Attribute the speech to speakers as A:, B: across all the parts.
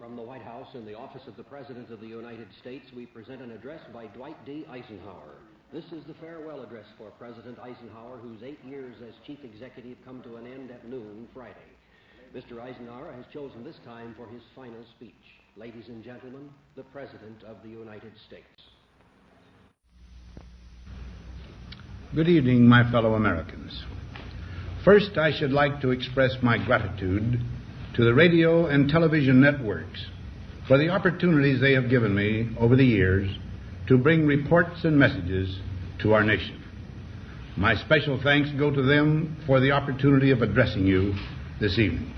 A: From the White House in the office of the President of the United States, we present an address by Dwight D. Eisenhower. This is the farewell address for President Eisenhower, whose 8 years as chief executive come to an end at noon Friday. Mr. Eisenhower has chosen this time for his final speech. Ladies and gentlemen, the President of the United States.
B: Good evening, my fellow Americans. First, I should like to express my gratitude to the radio and television networks for the opportunities they have given me over the years to bring reports and messages to our nation. My special thanks go to them for the opportunity of addressing you this evening.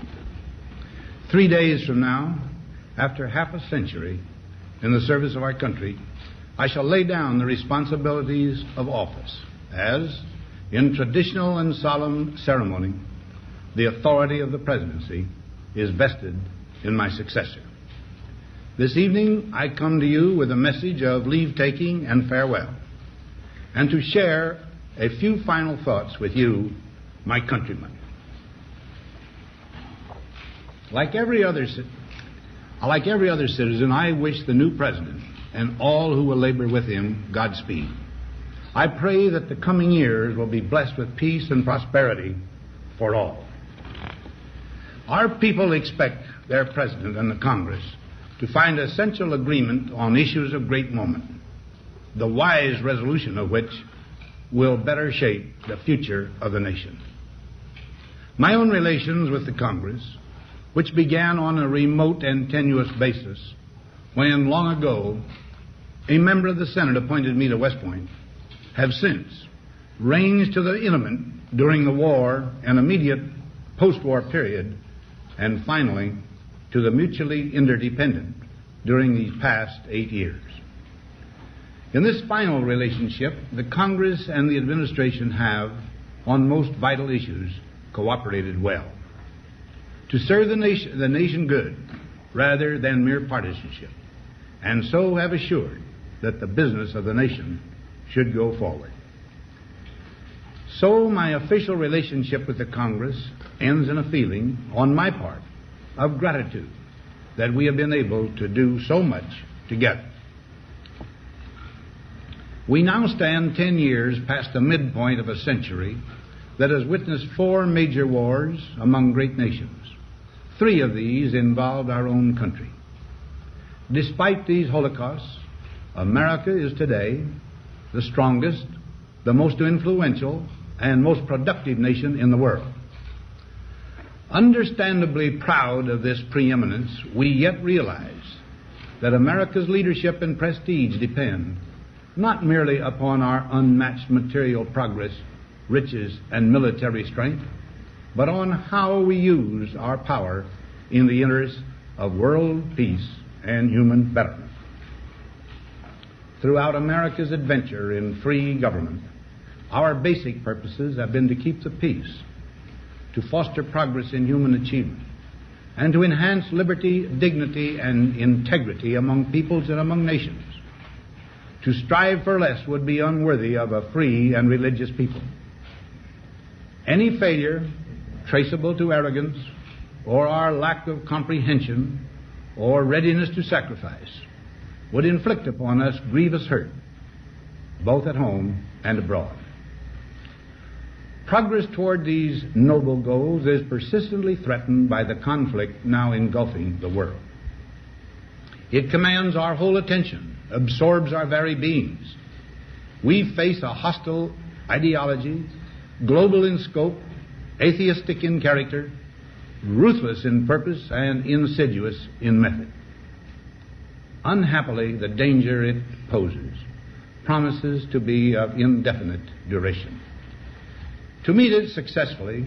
B: 3 days from now, after half a century in the service of our country, I shall lay down the responsibilities of office as, in traditional and solemn ceremony, the authority of the presidency is vested in my successor. This evening, I come to you with a message of leave-taking and farewell, and to share a few final thoughts with you, my countrymen. Like every other citizen, I wish the new president and all who will labor with him Godspeed. I pray that the coming years will be blessed with peace and prosperity for all. Our people expect their president and the Congress to find essential agreement on issues of great moment, the wise resolution of which will better shape the future of the nation. My own relations with the Congress, which began on a remote and tenuous basis when, long ago, a member of the Senate appointed me to West Point, have since ranged to the intimate during the war and immediate post-war period, and finally to the mutually interdependent during these past 8 years. In this final relationship, the Congress and the administration have, on most vital issues, cooperated well to serve the nation good rather than mere partisanship, and so have assured that the business of the nation should go forward. So my official relationship with the Congress ends in a feeling, on my part, of gratitude that we have been able to do so much together. We now stand 10 years past the midpoint of a century that has witnessed 4 major wars among great nations. 3 of these involved our own country. Despite these holocausts, America is today the strongest, the most influential, and most productive nation in the world. Understandably proud of this preeminence, we yet realize that America's leadership and prestige depend not merely upon our unmatched material progress, riches, and military strength, but on how we use our power in the interest of world peace and human betterment. Throughout America's adventure in free government, our basic purposes have been to keep the peace, to foster progress in human achievement, and to enhance liberty, dignity, and integrity among peoples and among nations. To strive for less would be unworthy of a free and religious people. Any failure traceable to arrogance or our lack of comprehension or readiness to sacrifice would inflict upon us grievous hurt, both at home and abroad. Progress toward these noble goals is persistently threatened by the conflict now engulfing the world. It commands our whole attention, absorbs our very beings. We face a hostile ideology, global in scope, atheistic in character, ruthless in purpose, and insidious in method. Unhappily, the danger it poses promises to be of indefinite duration. To meet it successfully,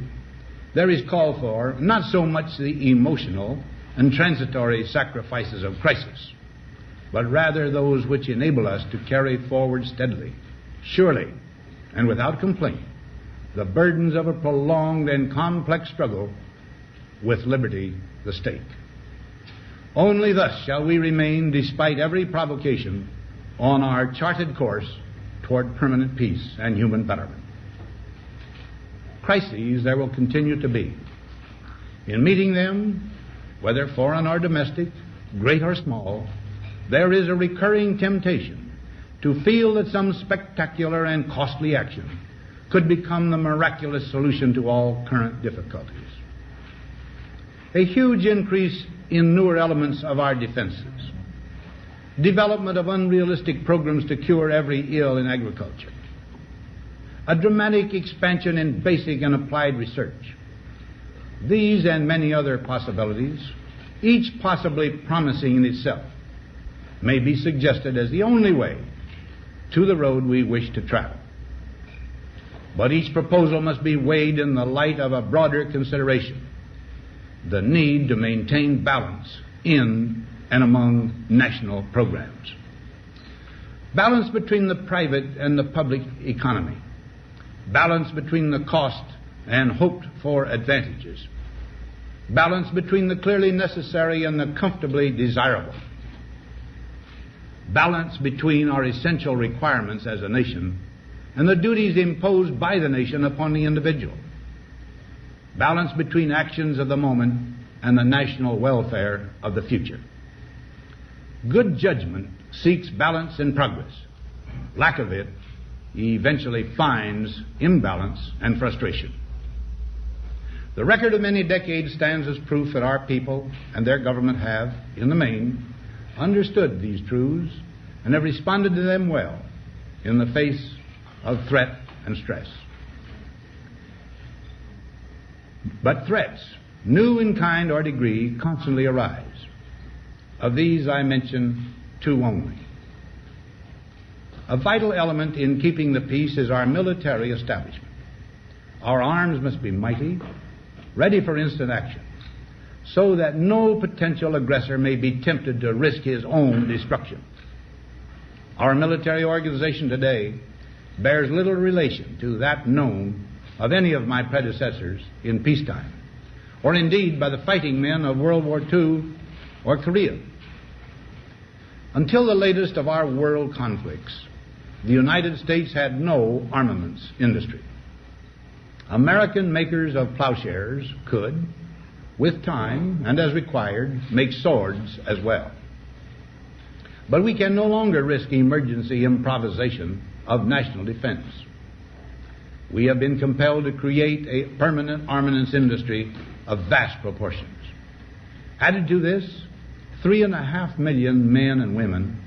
B: there is call for not so much the emotional and transitory sacrifices of crisis, but rather those which enable us to carry forward steadily, surely, and without complaint, the burdens of a prolonged and complex struggle with liberty, the stake. Only thus shall we remain, despite every provocation, on our charted course toward permanent peace and human betterment. Crises there will continue to be. In meeting them, whether foreign or domestic, great or small, there is a recurring temptation to feel that some spectacular and costly action could become the miraculous solution to all current difficulties. A huge increase in newer elements of our defenses, development of unrealistic programs to cure every ill in agriculture, a dramatic expansion in basic and applied research. These and many other possibilities, each possibly promising in itself, may be suggested as the only way to the road we wish to travel. But each proposal must be weighed in the light of a broader consideration, the need to maintain balance in and among national programs. Balance between the private and the public economy. Balance between the cost and hoped-for advantages. Balance between the clearly necessary and the comfortably desirable. Balance between our essential requirements as a nation and the duties imposed by the nation upon the individual. Balance between actions of the moment and the national welfare of the future. Good judgment seeks balance in progress. Lack of it eventually finds imbalance and frustration. The record of many decades stands as proof that our people and their government have, in the main, understood these truths and have responded to them well in the face of threat and stress. But threats, new in kind or degree, constantly arise. Of these I mention two only. A vital element in keeping the peace is our military establishment. Our arms must be mighty, ready for instant action, so that no potential aggressor may be tempted to risk his own destruction. Our military organization today bears little relation to that known of any of my predecessors in peacetime, or indeed by the fighting men of World War II or Korea. Until the latest of our world conflicts, the United States had no armaments industry. American makers of plowshares could, with time and as required, make swords as well. But we can no longer risk emergency improvisation of national defense. We have been compelled to create a permanent armaments industry of vast proportions. Added to this, 3.5 million men and women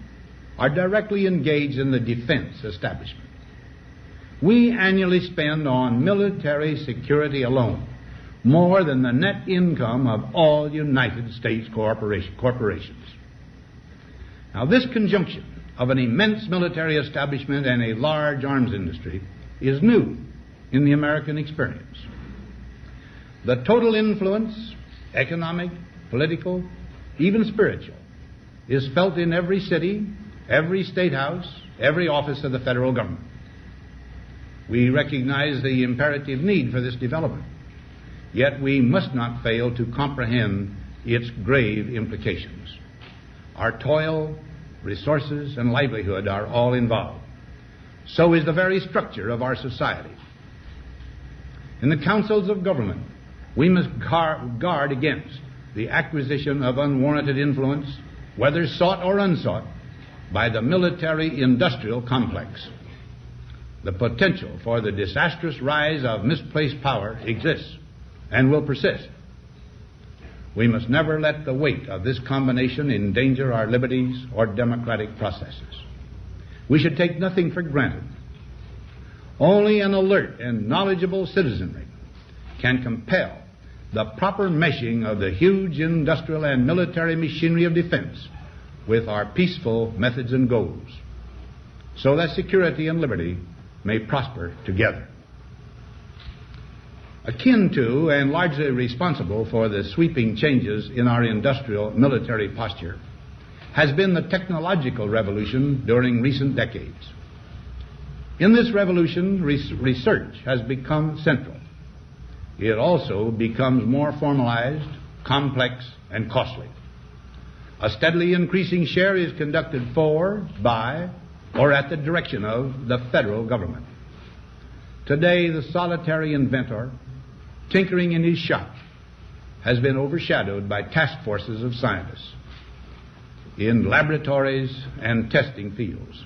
B: are directly engaged in the defense establishment. We annually spend on military security alone more than the net income of all United States corporations. Now, this conjunction of an immense military establishment and a large arms industry is new in the American experience. The total influence, economic, political, even spiritual, is felt in every city, every state house, every office of the federal government. We recognize the imperative need for this development, yet we must not fail to comprehend its grave implications. Our toil, resources, and livelihood are all involved. So is the very structure of our society. In the councils of government, we must guard against the acquisition of unwarranted influence, whether sought or unsought, by the military-industrial complex. The potential for the disastrous rise of misplaced power exists and will persist. We must never let the weight of this combination endanger our liberties or democratic processes. We should take nothing for granted. Only an alert and knowledgeable citizenry can compel the proper meshing of the huge industrial and military machinery of defense with our peaceful methods and goals, so that security and liberty may prosper together. Akin to and largely responsible for the sweeping changes in our industrial military posture has been the technological revolution during recent decades. In this revolution, research has become central. It also becomes more formalized, complex, and costly. A steadily increasing share is conducted for, by, or at the direction of the federal government. Today, the solitary inventor, tinkering in his shop, has been overshadowed by task forces of scientists. in laboratories and testing fields.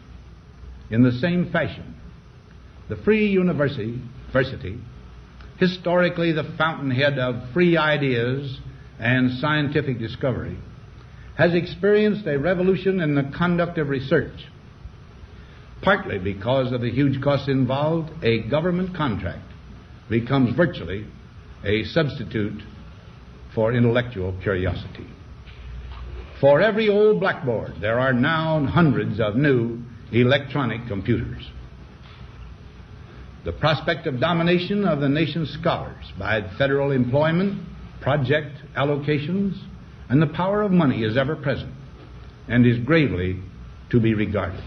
B: In the same fashion, the free university, historically the fountainhead of free ideas and scientific discovery, has experienced a revolution in the conduct of research. Partly because of the huge costs involved, a government contract becomes virtually a substitute for intellectual curiosity. For every old blackboard, there are now hundreds of new electronic computers. The prospect of domination of the nation's scholars by federal employment, project allocations, and the power of money is ever present and is gravely to be regarded.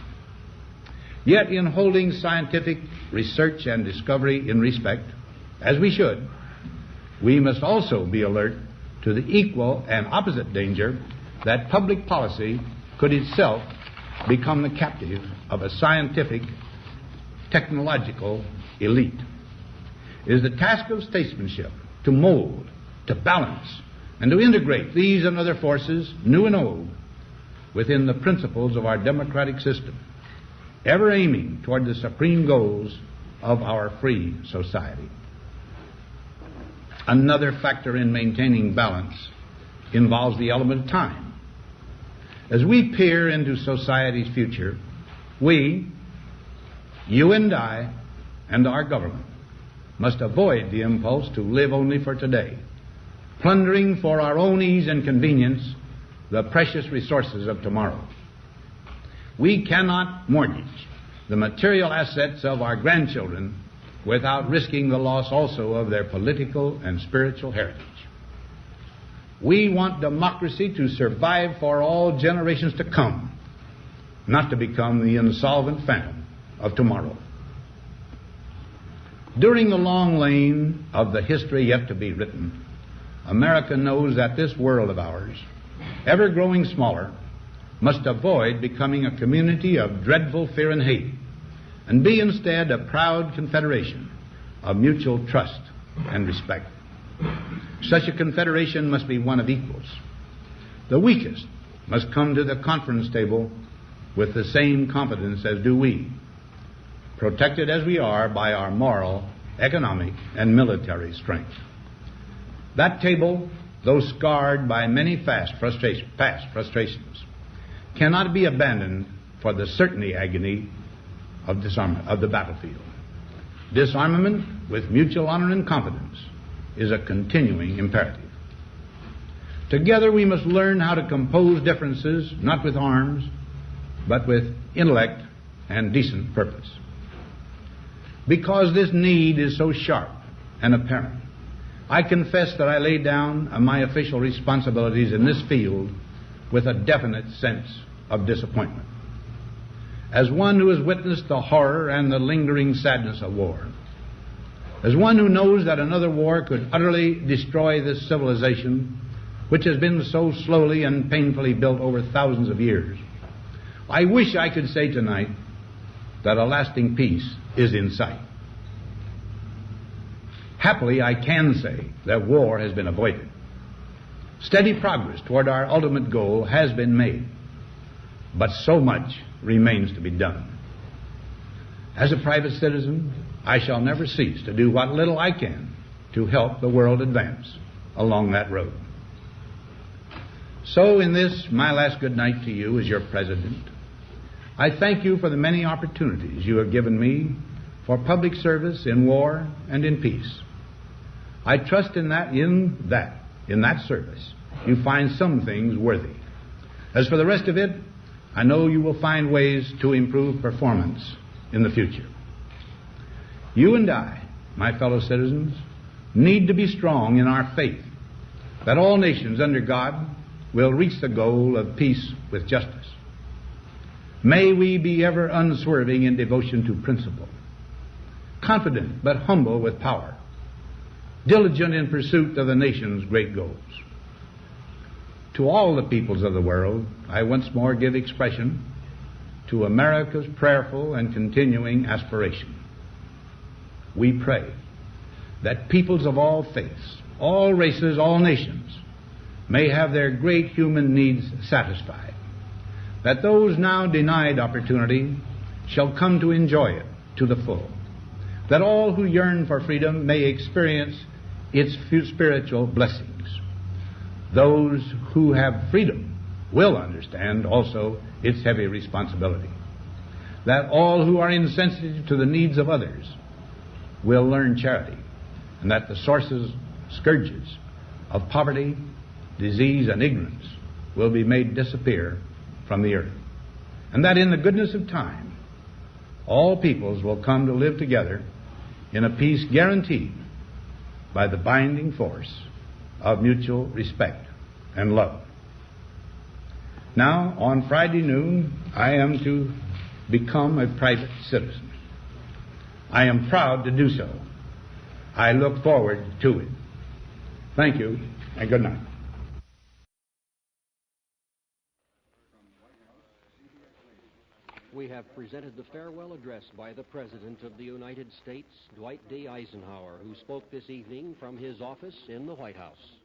B: Yet in holding scientific research and discovery in respect, as we should, we must also be alert to the equal and opposite danger that public policy could itself become the captive of a scientific, technological elite. It is the task of statesmanship to mold, to balance, and to integrate these and other forces, new and old, within the principles of our democratic system, ever aiming toward the supreme goals of our free society. Another factor in maintaining balance involves the element of time. As we peer into society's future, we, you and I, and our government must avoid the impulse to live only for today, plundering for our own ease and convenience the precious resources of tomorrow. We cannot mortgage the material assets of our grandchildren without risking the loss also of their political and spiritual heritage. We want democracy to survive for all generations to come, not to become the insolvent phantom of tomorrow. During the long lane of the history yet to be written, America knows that this world of ours, ever growing smaller, must avoid becoming a community of dreadful fear and hate, and be instead a proud confederation of mutual trust and respect. Such a confederation must be one of equals. The weakest must come to the conference table with the same confidence as do we, protected as we are by our moral, economic, and military strength. That table, though scarred by many past frustrations, cannot be abandoned for the certainty agony of disarmament, of the battlefield. Disarmament with mutual honor and confidence is a continuing imperative. Together we must learn how to compose differences, not with arms, but with intellect and decent purpose. Because this need is so sharp and apparent, I confess that I lay down my official responsibilities in this field with a definite sense of disappointment. As one who has witnessed the horror and the lingering sadness of war, as one who knows that another war could utterly destroy this civilization which has been so slowly and painfully built over thousands of years, I wish I could say tonight that a lasting peace is in sight. Happily, I can say that war has been avoided. Steady progress toward our ultimate goal has been made, but so much remains to be done. As a private citizen, I shall never cease to do what little I can to help the world advance along that road. So in this, my last good night to you as your president, I thank you for the many opportunities you have given me for public service in war and in peace. I trust in that service, you find some things worthy. As for the rest of it, I know you will find ways to improve performance in the future. You and I, my fellow citizens, need to be strong in our faith that all nations under God will reach the goal of peace with justice. May we be ever unswerving in devotion to principle, confident but humble with power, diligent in pursuit of the nation's great goals. To all the peoples of the world, I once more give expression to America's prayerful and continuing aspiration. We pray that peoples of all faiths, all races, all nations may have their great human needs satisfied that those now denied opportunity shall come to enjoy it to the full, that all who yearn for freedom may experience its spiritual blessings. Those who have freedom will understand also its heavy responsibility, that all who are insensitive to the needs of others will learn charity, and that the scourges of poverty, disease, and ignorance will be made disappear from the earth, and that in the goodness of time all peoples will come to live together in a peace guaranteed by the binding force of mutual respect and love. Now, on Friday noon, I am to become a private citizen. I am proud to do so. I look forward to it. Thank you, and good night.
A: We have presented the farewell address by the President of the United States, Dwight D. Eisenhower, who spoke this evening from his office in the White House.